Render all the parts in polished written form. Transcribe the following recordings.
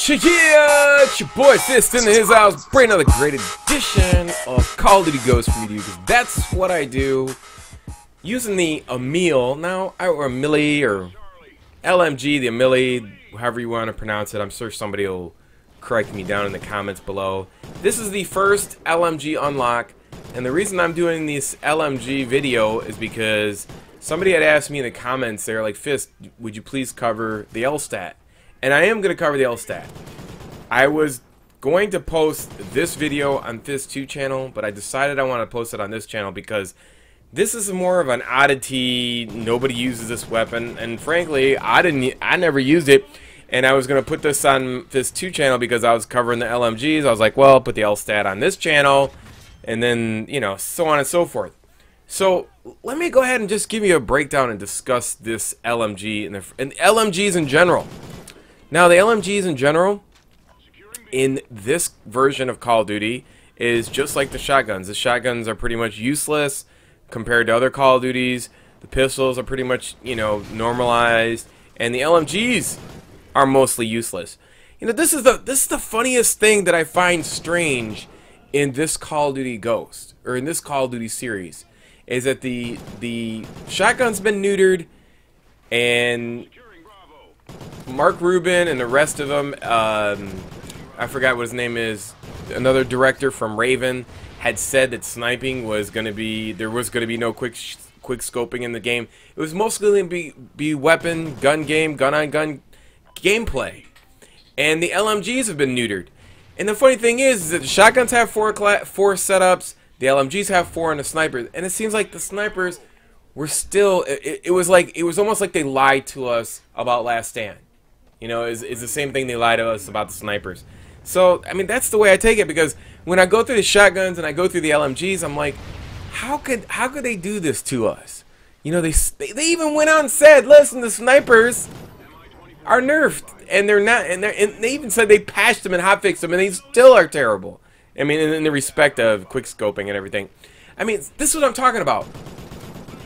Yeah, it's your boy Fist in his house, bring another great edition of Call of Duty Ghosts for you to do, because that's what I do. Using the Emil, now, or Millie, or LMG, the Emily, however you want to pronounce it. I'm sure somebody will correct me down in the comments below. This is the first LMG unlock, and the reason I'm doing this LMG video is because somebody had asked me in the comments, they're like, Fist, would you please cover the L-Stat? And I am going to cover the L-Stat. I was going to post this video on Fist2 channel, but I decided I want to post it on this channel because this is more of an oddity. Nobody uses this weapon, and frankly, I never used it. And I was going to put this on Fist2 channel because I was covering the LMGs. I was like, well, put the L-Stat on this channel, and then, you know, so on and so forth. So let me go ahead and just give you a breakdown and discuss this LMG and LMGs in general. Now, the LMGs in general, in this version of Call of Duty, is just like the shotguns. The shotguns are pretty much useless compared to other Call of Duties. The pistols are pretty much, you know, normalized, and the LMGs are mostly useless. You know, this is the funniest thing that I find strange in this Call of Duty Ghost, or in this Call of Duty series, is that the shotgun's been neutered, and Mark Rubin and the rest of them, I forgot what his name is, another director from Raven, had said that sniping was going to be, there was going to be no quick scoping in the game. It was mostly going to be weapon, gun game, gun-on-gun gameplay. And the LMGs have been neutered. And the funny thing is that the shotguns have four setups, the LMGs have 4, and the snipers. And it seems like the snipers were still, it was almost like they lied to us about Last Stand. You know, it's the same thing they lied to us about the snipers. So, I mean, that's the way I take it, because when I go through the shotguns and I go through the LMGs, I'm like, how could they do this to us? You know, they even went out and said, listen, the snipers are nerfed, and they're not, and they even said they patched them and hotfixed them, and they still are terrible. I mean, in the respect of quick scoping and everything. I mean, this is what I'm talking about.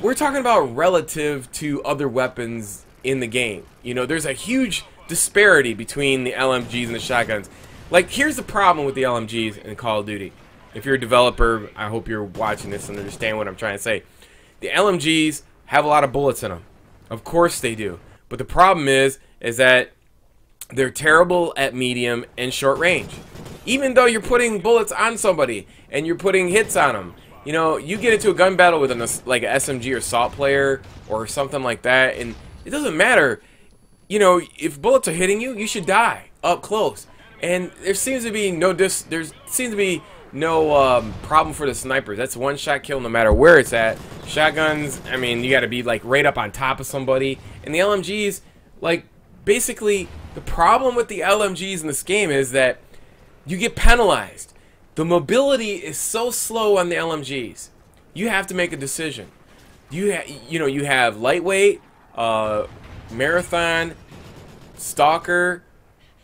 We're talking about relative to other weapons in the game. You know, there's a huge disparity between the LMGs and the shotguns. Like, here's the problem with the LMGs in Call of Duty. If you're a developer, I hope you're watching this and understand what I'm trying to say. The LMGs have a lot of bullets in them. Of course they do. But the problem is that they're terrible at medium and short range. Even though you're putting bullets on somebody and you're putting hits on them. You know, you get into a gun battle with like an SMG or assault player or something like that, and it doesn't matter. You know, if bullets are hitting you, you should die up close. And there seems to be no problem for the snipers. That's one shot kill no matter where it's at. Shotguns, I mean, you got to be like right up on top of somebody. And the LMGs, like, basically the problem with the LMGs in this game is that you get penalized. The mobility is so slow on the LMGs. You have to make a decision. You have lightweight, marathon, stalker,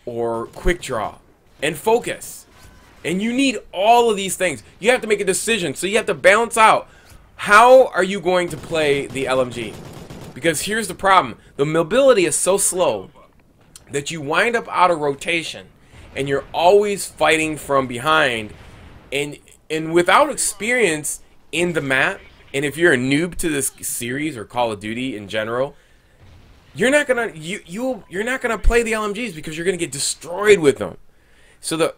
or quick draw, and focus. And you need all of these things. You have to make a decision. So you have to balance out, how are you going to play the LMG? Because here's the problem. The mobility is so slow that you wind up out of rotation, and you're always fighting from behind, and without experience in the map, and if you're a noob to this series or Call of Duty in general, you're not gonna play the LMGs because you're gonna get destroyed with them. So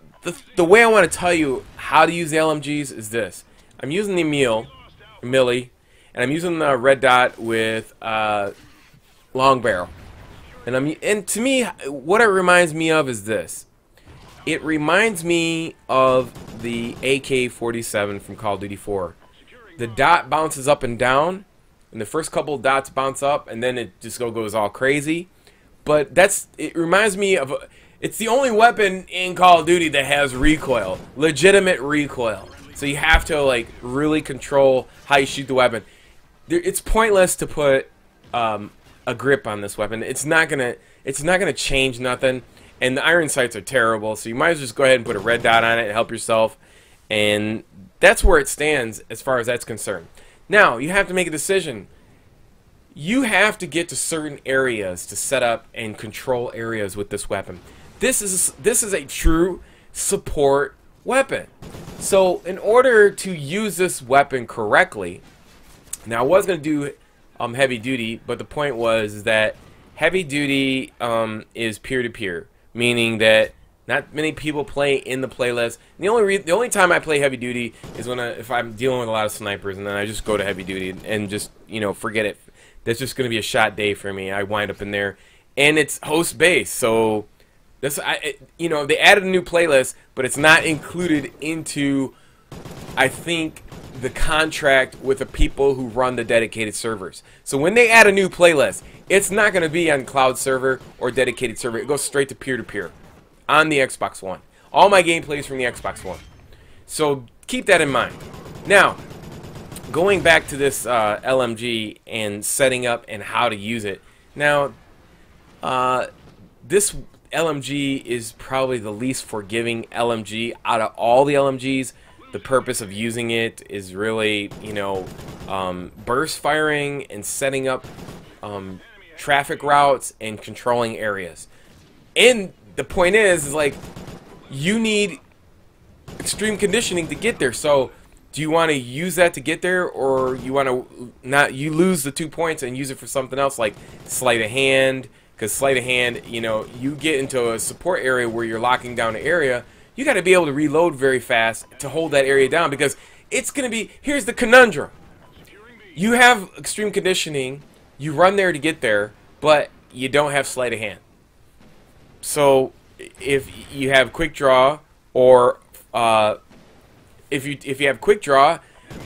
the way I want to tell you how to use the LMGs is this: I'm using the Millie, and I'm using the red dot with long barrel, and to me, what it reminds me of is this. It reminds me of the AK-47 from Call of Duty 4. The dot bounces up and down, and the first couple dots bounce up, and then it just goes all crazy. But it reminds me of, it's the only weapon in Call of Duty that has recoil, legitimate recoil. So you have to, like, really control how you shoot the weapon. It's pointless to put a grip on this weapon. It's not gonna change nothing. And the iron sights are terrible, so you might as well just go ahead and put a red dot on it and help yourself. And that's where it stands as far as that's concerned. Now, you have to make a decision. You have to get to certain areas to set up and control areas with this weapon. this is a true support weapon. So in order to use this weapon correctly, now I was going to do heavy duty, but the point was that heavy duty is peer-to-peer, meaning that not many people play in the playlist. The only time I play heavy duty is when if I'm dealing with a lot of snipers, and then I just go to heavy duty and just, you know, forget it. That's just going to be a shot day for me. I wind up in there, and it's host based, so this you know, they added a new playlist, but it's not included into, I think, the contract with the people who run the dedicated servers. So when they add a new playlist, it's not going to be on cloud server or dedicated server. It goes straight to peer-to-peer on the Xbox One. All my gameplay is from the Xbox One. So keep that in mind. Now, going back to this LMG and setting up and how to use it. Now, this LMG is probably the least forgiving LMG out of all the LMGs. The purpose of using it is really, you know, burst firing and setting up traffic routes and controlling areas. And the point is like, you need extreme conditioning to get there. So do you want to use that to get there, or you want to you lose the 2 points and use it for something else like sleight of hand? Because sleight of hand, you know, you get into a support area where you're locking down an area, you got to be able to reload very fast to hold that area down, because it's going to be, here's the conundrum. You have extreme conditioning, you run there to get there, but you don't have sleight of hand. So if you have quick draw, or if you have quick draw,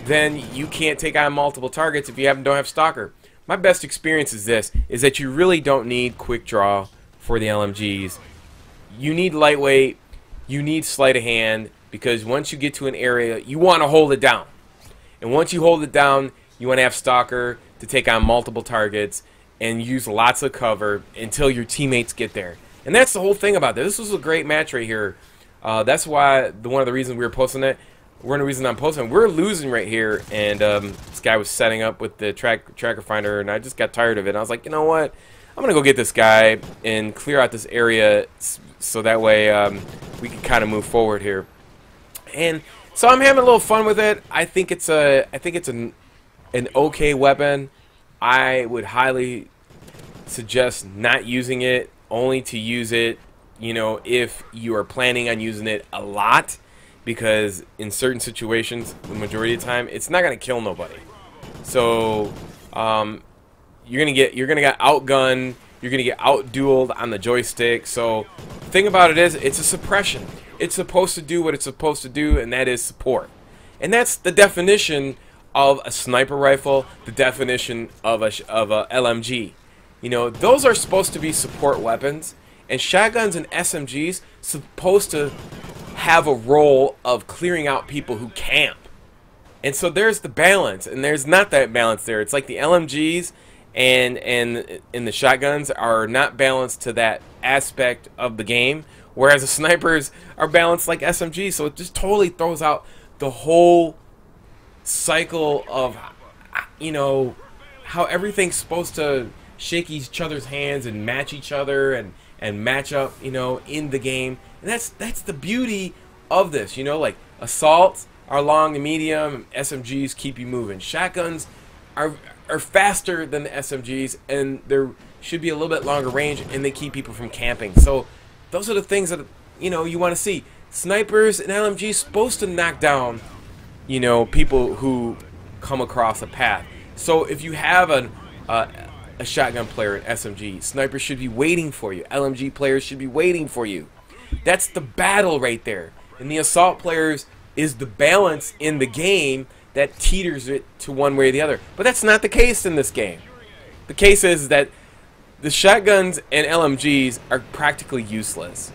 then you can't take on multiple targets if you don't have stalker. My best experience is that you really don't need quick draw for the LMGs. You need lightweight, you need sleight of hand, because once you get to an area, you want to hold it down. And once you hold it down, you want to have stalker to take on multiple targets and use lots of cover until your teammates get there. And that's the whole thing about this. This was a great match right here. That's why one of the reasons we were posting it. One of the reasons I'm posting, we're losing right here, and this guy was setting up with the tracker finder, and I just got tired of it. I was like, you know what? I'm gonna go get this guy and clear out this area, so that way we can kind of move forward here. And so I'm having a little fun with it. I think it's an okay weapon. I would highly suggest not using it, only to use it, you know, if you are planning on using it a lot. Because in certain situations, the majority of the time, it's not gonna kill nobody. So you're gonna get outgunned, you're gonna get outdueled on the joystick. So the thing about it is, it's a suppression. It's supposed to do what it's supposed to do, and that is support. And that's the definition of a sniper rifle, the definition of a LMG. You know, those are supposed to be support weapons, and shotguns and SMGs supposed to have a role of clearing out people who camp. And so there's the balance, and there's not that balance there. It's like the LMGs and the shotguns are not balanced to that aspect of the game, whereas the snipers are balanced like SMGs. So it just totally throws out the whole cycle of, you know, how everything's supposed to shake each other's hands and match each other and match up, you know, in the game. And that's the beauty of this, you know, like assaults are long and medium, SMGs keep you moving. Shotguns are faster than the SMGs, and there should be a little bit longer range, and they keep people from camping. So those are the things that, you know, you want to see. Snipers and LMGs supposed to knock down, you know, people who come across a path. So if you have a shotgun player, an SMG, snipers should be waiting for you. LMG players should be waiting for you. That's the battle right there. And the assault players is the balance in the game that teeters it to one way or the other. But that's not the case in this game. The case is that the shotguns and LMGs are practically useless.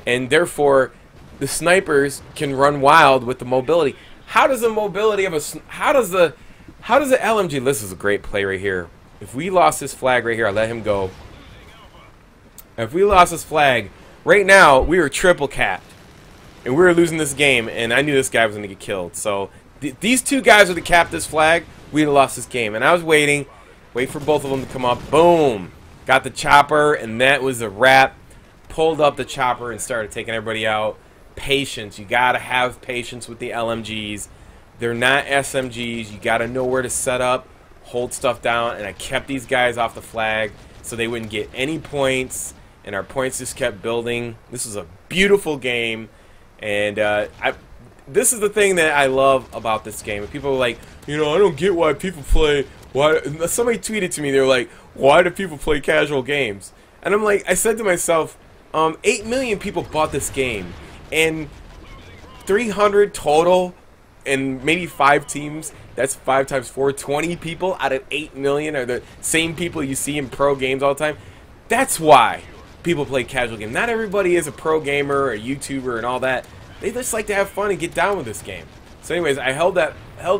And therefore, the snipers can run wild with the mobility. How does the mobility of how does the LMG, this is a great play right here. If we lost this flag right here, I let him go. If we lost this flag, right now, we were triple capped. And we were losing this game, and I knew this guy was going to get killed. So, these two guys would have capped this flag, we'd have lost this game. And I was wait for both of them to come up. Boom! Got the chopper, and that was a wrap. pulled up the chopper and started taking everybody out. Patience. You gotta have patience with the LMGs. They're not SMGs. You gotta know where to set up, hold stuff down, and I kept these guys off the flag so they wouldn't get any points, and our points just kept building. This was a beautiful game, and this is the thing that I love about this game. And people are like, you know, I don't get why people play. Why? Somebody tweeted to me, they were like, why do people play casual games? And I'm like, I said to myself, 8 million people bought this game, and 300 total, and maybe 5 teams. That's 5 times 4, 20 people out of 8 million are the same people you see in pro games all the time. That's why people play casual games. Not everybody is a pro gamer or a YouTuber and all that. They just like to have fun and get down with this game. So anyways, I held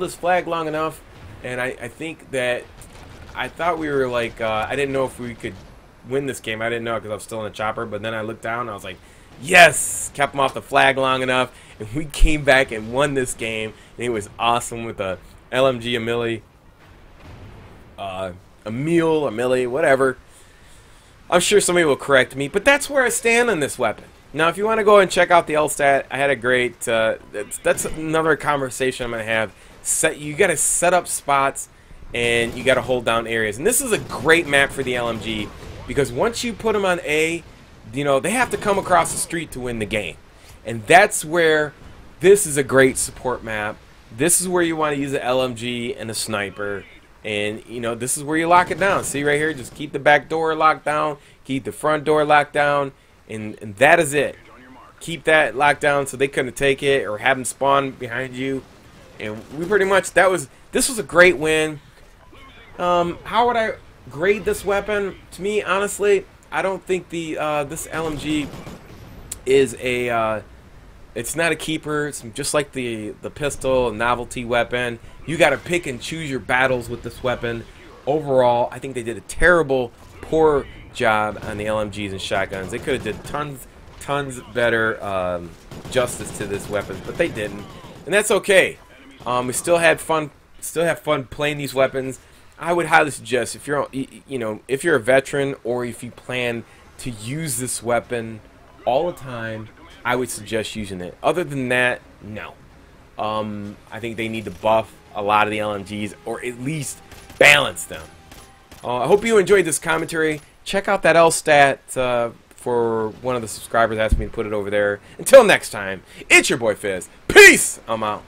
this flag long enough, and I think that I thought we were like, I didn't know if we could win this game. I didn't know because I was still in the chopper, but then I looked down and I was like, yes, kept them off the flag long enough, and we came back and won this game, and it was awesome with the LMG Emile, whatever. I'm sure somebody will correct me, but that's where I stand on this weapon. Now, if you want to go and check out the LStat, I had a great, that's another conversation I'm going to have. You got to set up spots, and you got to hold down areas. And this is a great map for the LMG, because once you put them on A, you know, they have to come across the street to win the game. And that's where this is a great support map. This is where you want to use the LMG and the sniper. And, you know, this is where you lock it down. See right here? Just keep the back door locked down. Keep the front door locked down. And that is it. Keep that locked down so they couldn't take it or have them spawn behind you. And we pretty much, this was a great win. How would I grade this weapon? To me, honestly, I don't think this LMG is it's not a keeper. It's just like the pistol, a novelty weapon. You got to pick and choose your battles with this weapon. Overall, I think they did a poor job on the LMGs and shotguns. They could have did tons better justice to this weapon, but they didn't, and that's okay. We still had fun. Still have fun playing these weapons. I would highly suggest if you're if you're a veteran or if you plan to use this weapon all the time, I would suggest using it. Other than that, no. I think they need to buff a lot of the LMGs or at least balance them. I hope you enjoyed this commentary. Check out that LStat for one of the subscribers asked me to put it over there. Until next time, it's your boy Fizz. Peace! I'm out.